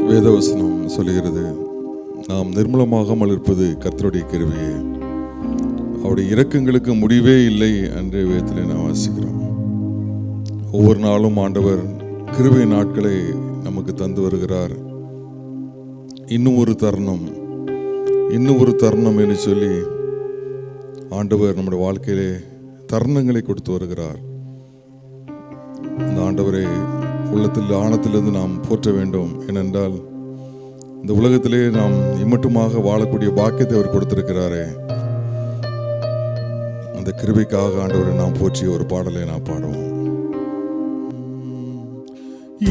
வேதவசனம் சொல்லுகிறது, நாம் நிர்மூலமாகாமல் இருப்பது கர்த்தருடைய கிருபையே, அவருடைய இரக்கங்களுக்கு முடிவே இல்லை என்று வேதத்தில் நாம் வாசிக்கிறோம். ஒவ்வொரு நாளும் ஆண்டவர் கிருபை நாட்களை நமக்கு தந்து வருகிறார். இன்னும் ஒரு தருணம் என்று சொல்லி ஆண்டவர் நம்முடைய வாழ்க்கையிலே தருணங்களை கொடுத்து வருகிறார். இந்த ஆண்டவரை உள்ளத்தில் ஆழத்திலிருந்து நாம் போற்ற வேண்டும். ஏனென்றால் இந்த உலகத்திலே நாம் இம்மட்டுமாக வாழக்கூடிய பாக்கியத்தை அவர் கொடுத்திருக்கிறாரே. அந்த கிருபைக்காக ஆண்டவரை நாம் போற்றிய ஒரு பாடலை நாம் பாடுவோம்.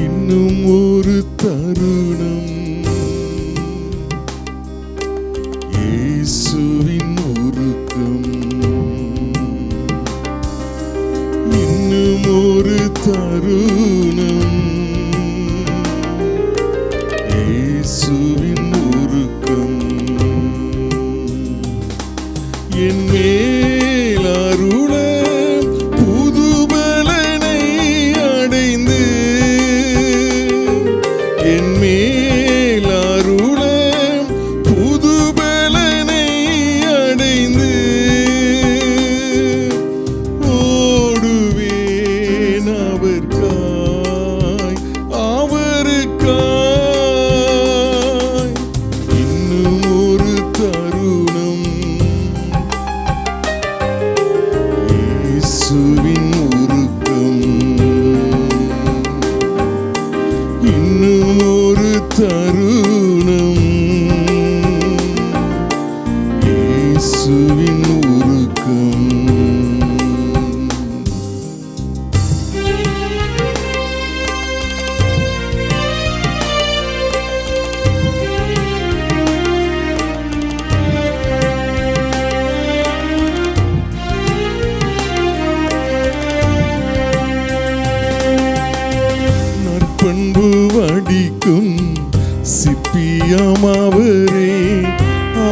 இன்னும் ஒரு தருணம், இயேசுவின் உருக்கம். இன்னும் ஒரு தருணம், இயேசுவின் உருக்கம். என் மேல் அருள புது பலனை அடைந்து, என் மேல் அருள புது பலனை அடைந்து ஓடுவேன் அவர்காய், அவருக்காய். இன்னும் ஒரு தருணம், இயேசுவின் உருக்கம். இன்னும் ஒரு தருணம், இயேசுவின் உருக்கம். நற்பண்பு வடிக்கும் சிப்பியாம் அவரே,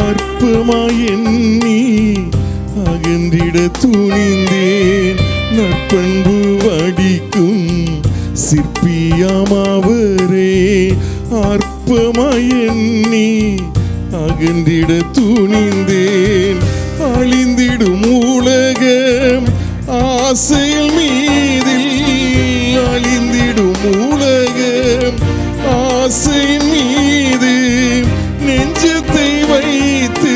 அற்பமாய் எண்ணி அகன்றிட துணிந்தேன். நற்பண்பு வடிக்கும் சிற்பியாம் அவரே, அற்பமாய் எண்ணி அகன்றிட துணிந்தேன். அழிந்திடும் உலகம் ஆசையில் மீதில், அழிந்திடும் உலகம் ஆசையின் மீது நெஞ்சத்தை வைத்து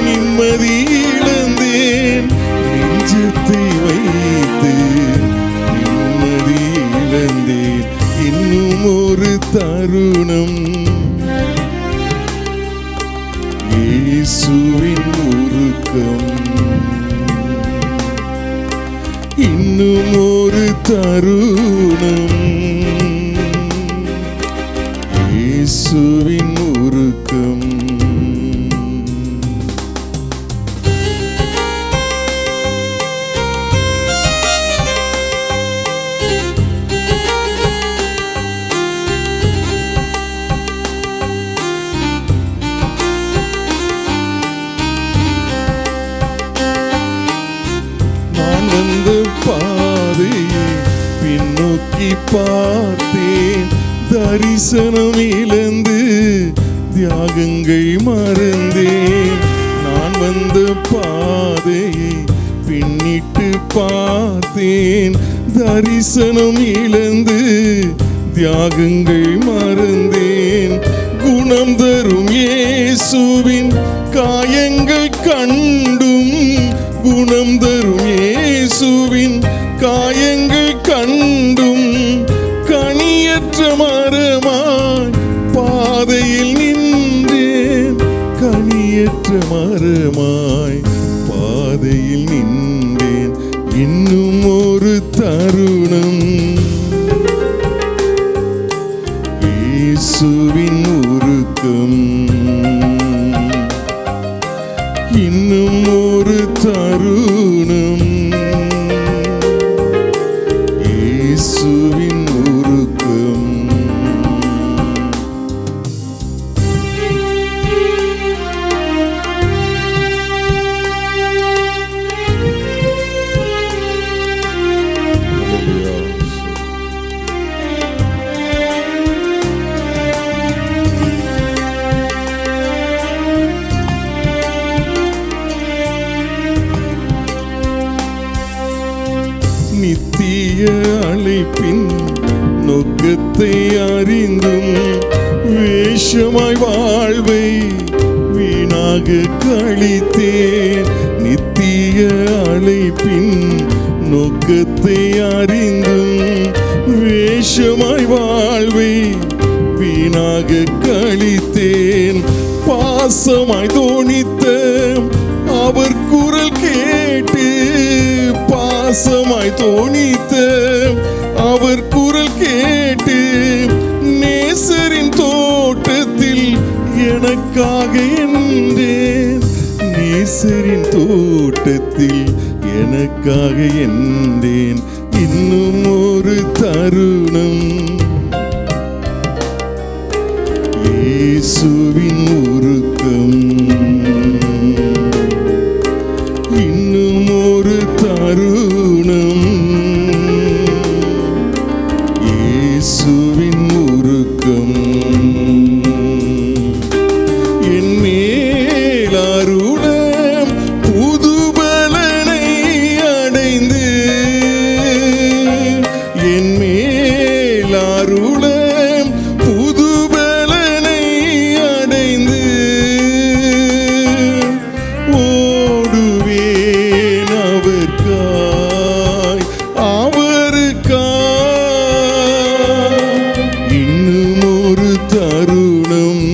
நிம்மதி இழந்தேன். நெஞ்சத்தை வைத்து நிம்மதி இழந்தேன். இன்னும் ஒரு தருணம், இயேசுவின் உருக்கம். இன்னும் ஒரு தருணம், இயேசுவின் உருக்கம். நான் வந்த பாதையை பின்னோக்கி பார்த்தேன், தரிசனம் இழந்து தியாகங்கள் மறந்தேன். நான் வந்த பாதையை பின்னிட்டு பார்த்தேன், தரிசனம் இழந்து தியாகங்கள் மறந்தேன். குணம் தரும் இயேசுவின் காயங்கள் கண்டும், குணம் தரும் இயேசுவின் காயங்கள் கண்டும் கனியற்ற மரமாய் பாதையில் நின்றேன். கனியற்ற மரமாய் பாதையில் நின்றேன். இன்னும் ஒரு தருணம், இயேசுவின் உருக்கம். இன்னும் ஒரு தருணம், இயேசுவின் உருக்கம். அழைப்பின் நோக்கத்தை அறிந்தும் வேஷமாய் வாழ்வை வீணாக கழித்தேன். நித்திய அழைப்பின் நோக்கத்தை அறிந்தும் வேஷமாய் வாழ்வை வீணாக கழித்தேன். பாசமாய் தோணித்த அவர் குரல் கேட்டு, பாசமாய் தோணித்த அவர் குரல் கேட்டு, நேசரின் தோட்டத்தில் எனக்காக என்றேன். நேசரின் தோட்டத்தில் எனக்காக என்றேன். இன்னும் ஒரு தருணம் இயேசுவின் உருக்கம். இன்னும் ஒரு தருணம் இயேசுவின் உருக்கம். என் மேல் அருளும் புது பலனை அடைந்து, என் மேல் அருளும் புது பலனை அடைந்து ஓடுவேன் அவர்க்காய், அவருக்காய். இன்னும் ஒரு தருணம்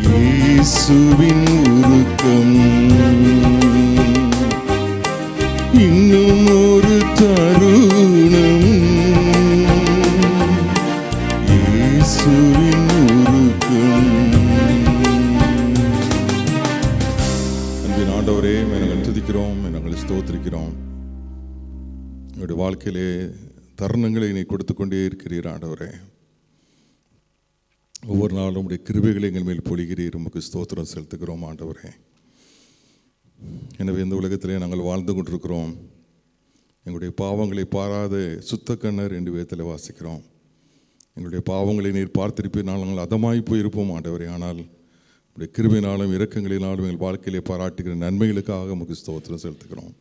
இயேசுவின் உருக்கம். இன்னும் ஒரு தருணம் இயேசுவின் உருக்கம். அன்பின் ஆண்டவரே, நாங்கள் துதிக்கிறோம், நாங்கள் ஸ்தோத்திரிக்கிறோம். என்னுடைய வாழ்க்கையிலே தருணங்களை நீ கொடுத்து கொண்டே இருக்கிறீர் ஆண்டவரே. ஒவ்வொரு நாளும் உடைய கிருபைகளை எங்கள் மேல் பொழிகிறீர். உமக்கு ஸ்தோத்திரம் செலுத்துகிறோம் ஆண்டவரே. எனவே இந்த உலகத்திலே நாங்கள் வாழ்ந்து கொண்டிருக்கிறோம். எங்களுடைய பாவங்களை பாராத சுத்த கண்ணர் என்று வேதத்தில் வாசிக்கிறோம். எங்களுடைய பாவங்களை நீர் பார்த்திருப்பீர்கள், நாங்கள் அதமாய் போயிருப்போம் ஆண்டவரே. ஆனால் உடைய கிருபையினாலும் இரக்கங்களினாலும் எங்கள் வாழ்க்கையிலே பாராட்டுகிற நன்மைகளுக்காக உமக்கு ஸ்தோத்திரம் செலுத்துகிறோம்.